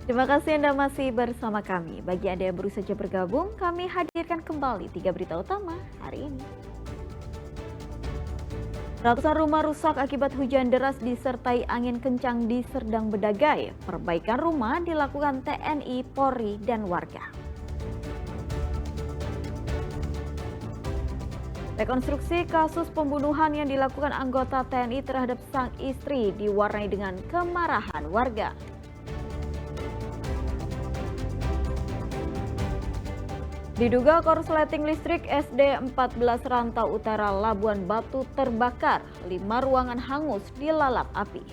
Terima kasih Anda masih bersama kami. Bagi Anda yang baru saja bergabung, kami hadirkan kembali 3 berita utama hari ini. Ratusan rumah rusak akibat hujan deras disertai angin kencang di Serdang Bedagai. Perbaikan rumah dilakukan TNI, Polri, dan warga. Rekonstruksi kasus pembunuhan yang dilakukan anggota TNI terhadap sang istri diwarnai dengan kemarahan warga. Diduga korsleting listrik SD 14 Rantau Utara Labuan Batu terbakar, 5 ruangan hangus dilalap api.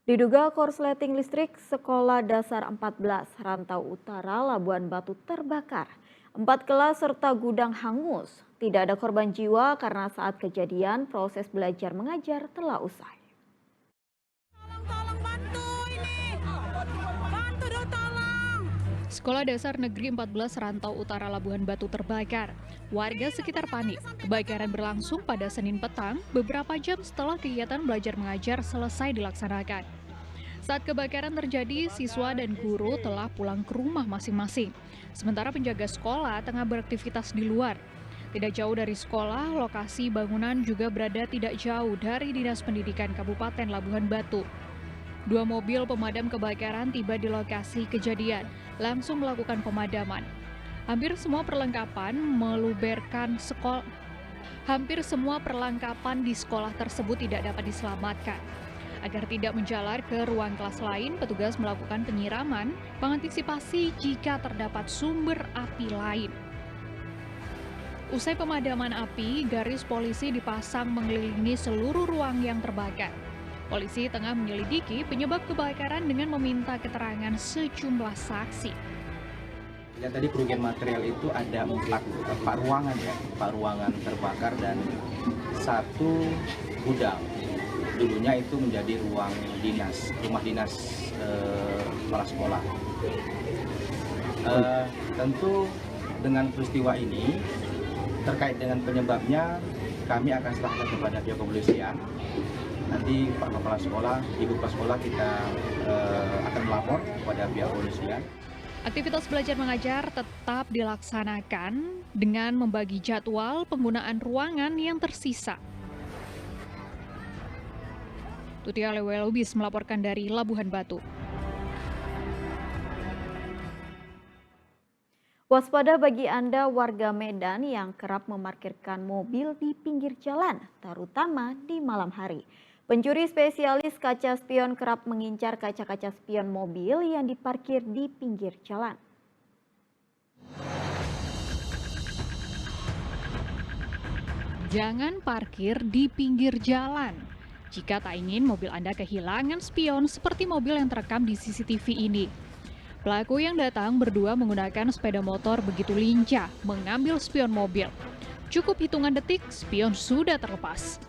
Diduga korsleting listrik Sekolah Dasar 14 Rantau Utara Labuan Batu terbakar. 4 kelas serta gudang hangus. Tidak ada korban jiwa karena saat kejadian proses belajar mengajar telah usai. Sekolah Dasar Negeri 14 Rantau Utara Labuan Batu terbakar. Warga sekitar panik. Kebakaran berlangsung pada Senin petang, beberapa jam setelah kegiatan belajar mengajar selesai dilaksanakan. Saat kebakaran terjadi, siswa dan guru telah pulang ke rumah masing-masing. Sementara penjaga sekolah tengah beraktivitas di luar. Tidak jauh dari sekolah, lokasi bangunan juga berada tidak jauh dari Dinas Pendidikan Kabupaten Labuhan Batu. 2 mobil pemadam kebakaran tiba di lokasi kejadian, langsung melakukan pemadaman. Hampir semua perlengkapan di sekolah tersebut tidak dapat diselamatkan. Agar tidak menjalar ke ruang kelas lain, petugas melakukan penyiraman, mengantisipasi jika terdapat sumber api lain. Usai pemadaman api, garis polisi dipasang mengelilingi seluruh ruang yang terbakar. Polisi tengah menyelidiki penyebab kebakaran dengan meminta keterangan sejumlah saksi. Ya, tadi kerugian material itu ada 4 ruangan ya, 4 ruangan terbakar dan 1 gudang. Dulunya itu menjadi ruang dinas, rumah dinas kepala sekolah. Tentu dengan peristiwa ini terkait dengan penyebabnya kami akan serahkan kepada pihak kepolisian. Nanti Pak Kepala Sekolah, Ibu Kepala Sekolah kita akan melapor kepada pihak kepolisian. Aktivitas belajar mengajar tetap dilaksanakan dengan membagi jadwal penggunaan ruangan yang tersisa. Tutia Lewelubis melaporkan dari Labuhan Batu. Waspada bagi Anda warga Medan yang kerap memarkirkan mobil di pinggir jalan, terutama di malam hari. Pencuri spesialis kaca spion kerap mengincar kaca-kaca spion mobil yang diparkir di pinggir jalan. Jangan parkir di pinggir jalan. Jika tak ingin mobil Anda kehilangan spion seperti mobil yang terekam di CCTV ini. Pelaku yang datang berdua menggunakan sepeda motor begitu lincah mengambil spion mobil. Cukup hitungan detik, spion sudah terlepas.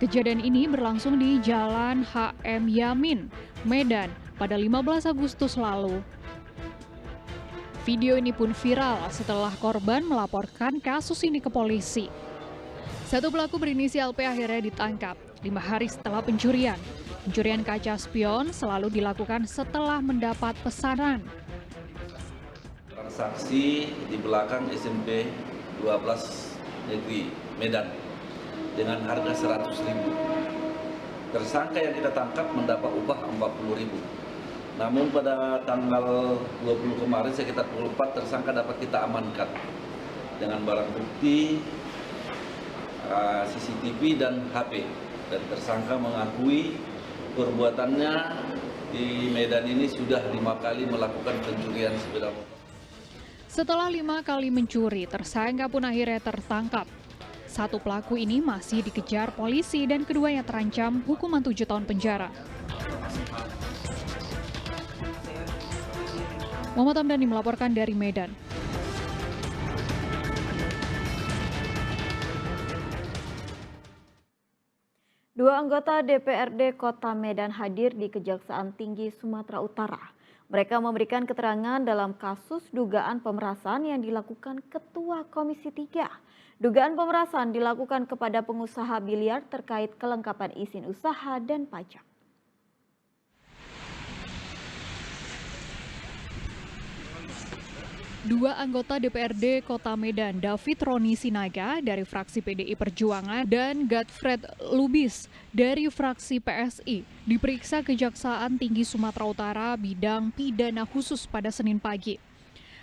Kejadian ini berlangsung di Jalan HM Yamin, Medan, pada 15 Agustus lalu. Video ini pun viral setelah korban melaporkan kasus ini ke polisi. Satu pelaku berinisial P akhirnya ditangkap 5 hari setelah pencurian. Pencurian kaca spion selalu dilakukan setelah mendapat pesanan. Transaksi di belakang SMP 12 Negeri Medan dengan harga 100.000. Tersangka yang kita tangkap mendapat upah 40.000. Namun pada tanggal 20 kemarin sekitar 24 tersangka dapat kita amankan dengan barang bukti CCTV dan HP. Dan tersangka mengakui perbuatannya di Medan ini sudah 5 kali melakukan pencurian sepeda motor. Setelah 5 kali mencuri, tersangka pun akhirnya tertangkap. Satu pelaku ini masih dikejar polisi dan keduanya terancam hukuman 7 tahun penjara. Muhammad Hamdani melaporkan dari Medan. Dua anggota DPRD Kota Medan hadir di Kejaksaan Tinggi Sumatera Utara. Mereka memberikan keterangan dalam kasus dugaan pemerasan yang dilakukan Ketua Komisi 3. Dugaan pemerasan dilakukan kepada pengusaha biliar terkait kelengkapan izin usaha dan pajak. Dua anggota DPRD Kota Medan, David Roni Sinaga dari fraksi PDI Perjuangan dan Godfred Lubis dari fraksi PSI, diperiksa Kejaksaan Tinggi Sumatera Utara bidang pidana khusus pada Senin pagi.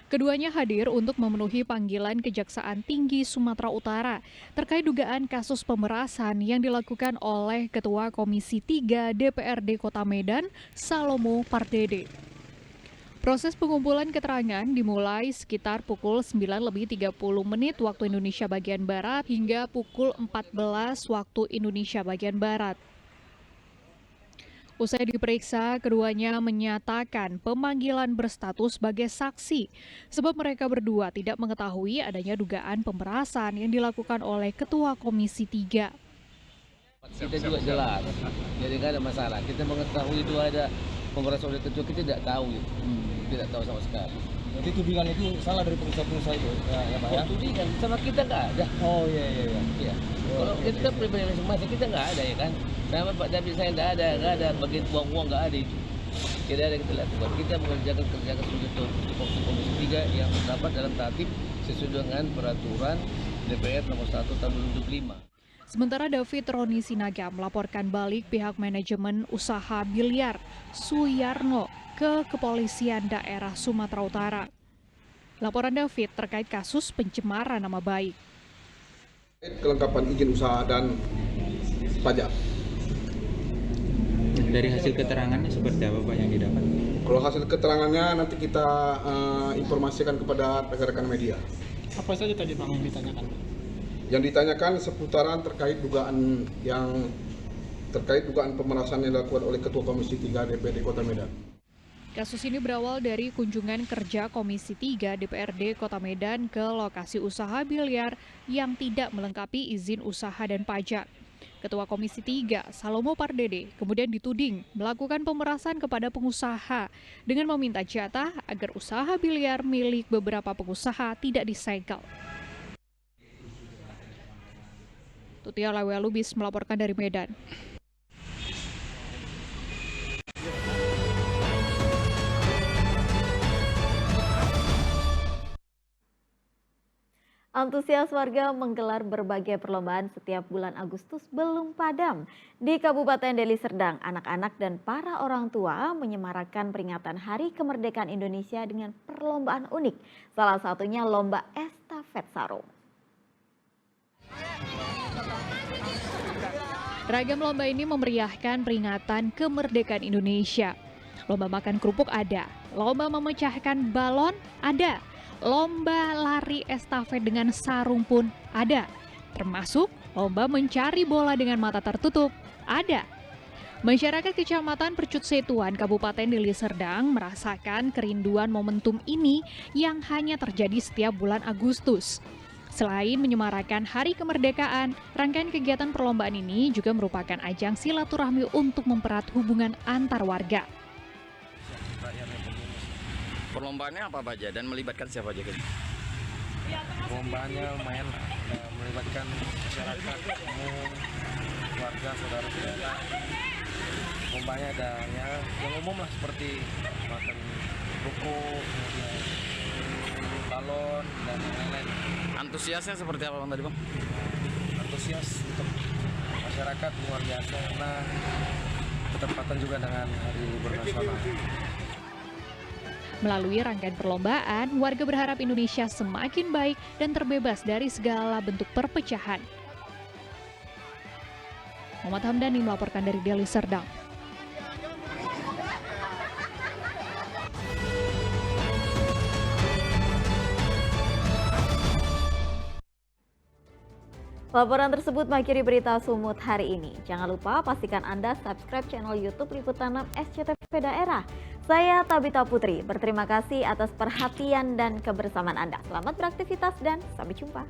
Keduanya hadir untuk memenuhi panggilan Kejaksaan Tinggi Sumatera Utara terkait dugaan kasus pemerasan yang dilakukan oleh Ketua Komisi 3 DPRD Kota Medan, Salomo Pardede. Proses pengumpulan keterangan dimulai sekitar pukul 9:30 waktu Indonesia bagian Barat hingga pukul 14 waktu Indonesia bagian Barat. Usai diperiksa, keduanya menyatakan pemanggilan berstatus sebagai saksi sebab mereka berdua tidak mengetahui adanya dugaan pemerasan yang dilakukan oleh Ketua Komisi 3. Kita juga jelas, jadi nggak ada masalah. Kita mengetahui itu ada pemerasan oleh ketua, kita tidak tahu itu. Tidak tahu sama sekali. Jadi tudingan itu salah dari pengusaha-pengusaha itu, ya Pak ya? Tudingan sama kita nggak ada. Oh iya. Ya. Kalau kita pribadi masing-masing kita nggak ada ya kan. Sama Pak David saya nggak ada bagian uang nggak ada itu. Tidak ada kita lakukan. Kita mengerjakan untuk Komisi 3 yang terdapat dalam tatip sesuai dengan peraturan DPR nomor 1 tahun 2005. Sementara David Roni Sinaga melaporkan balik pihak manajemen usaha biliar Suyarno ke Kepolisian Daerah Sumatera Utara. Laporan David terkait kasus pencemaran nama baik. Kelengkapan izin usaha dan pajak. Dari hasil keterangannya seperti apa Pak yang didapat? Kalau hasil keterangannya nanti kita informasikan kepada rekan-rekan media. Apa saja tadi Bang yang ditanyakan? Yang ditanyakan seputaran terkait dugaan pemerasan yang dilakukan oleh Ketua Komisi 3 DPRD Kota Medan. Kasus ini berawal dari kunjungan kerja Komisi 3 DPRD Kota Medan ke lokasi usaha biliar yang tidak melengkapi izin usaha dan pajak. Ketua Komisi 3, Salomo Pardede, kemudian dituding melakukan pemerasan kepada pengusaha dengan meminta jatah agar usaha biliar milik beberapa pengusaha tidak disegel. Tutia Lawea Lubis melaporkan dari Medan. Antusias warga menggelar berbagai perlombaan setiap bulan Agustus belum padam. Di Kabupaten Deli Serdang, anak-anak dan para orang tua menyemarakan peringatan Hari Kemerdekaan Indonesia dengan perlombaan unik. Salah satunya lomba estafet sarung. Ragam lomba ini memeriahkan peringatan kemerdekaan Indonesia. Lomba makan kerupuk ada, lomba memecahkan balon ada. Lomba lari estafet dengan sarung pun ada, termasuk lomba mencari bola dengan mata tertutup ada. Masyarakat Kecamatan Percut Setuan, Kabupaten Deli Serdang merasakan kerinduan momentum ini yang hanya terjadi setiap bulan Agustus. Selain menyemarakan Hari Kemerdekaan, rangkaian kegiatan perlombaan ini juga merupakan ajang silaturahmi untuk mempererat hubungan antar warga. Perlombaannya apa aja dan melibatkan siapa aja? Perlombaannya lumayan melibatkan masyarakat umum, warga, saudara-saudara. Perlombaannya ada yang umum lah seperti makan kerupuk, balon dan lain-lain. Antusiasnya seperti apa Bang tadi Bang? Antusias untuk masyarakat luar biasa karena bertepatan juga dengan Hari Libur Nasional. Melalui rangkaian perlombaan, warga berharap Indonesia semakin baik dan terbebas dari segala bentuk perpecahan. Muhammad Hamdani melaporkan dari Deli Serdang. Laporan tersebut mengakhiri berita Sumut hari ini. Jangan lupa pastikan Anda subscribe channel YouTube Liputan 6 SCTV Daerah. Saya Tabita Putri, berterima kasih atas perhatian dan kebersamaan Anda. Selamat beraktivitas dan sampai jumpa.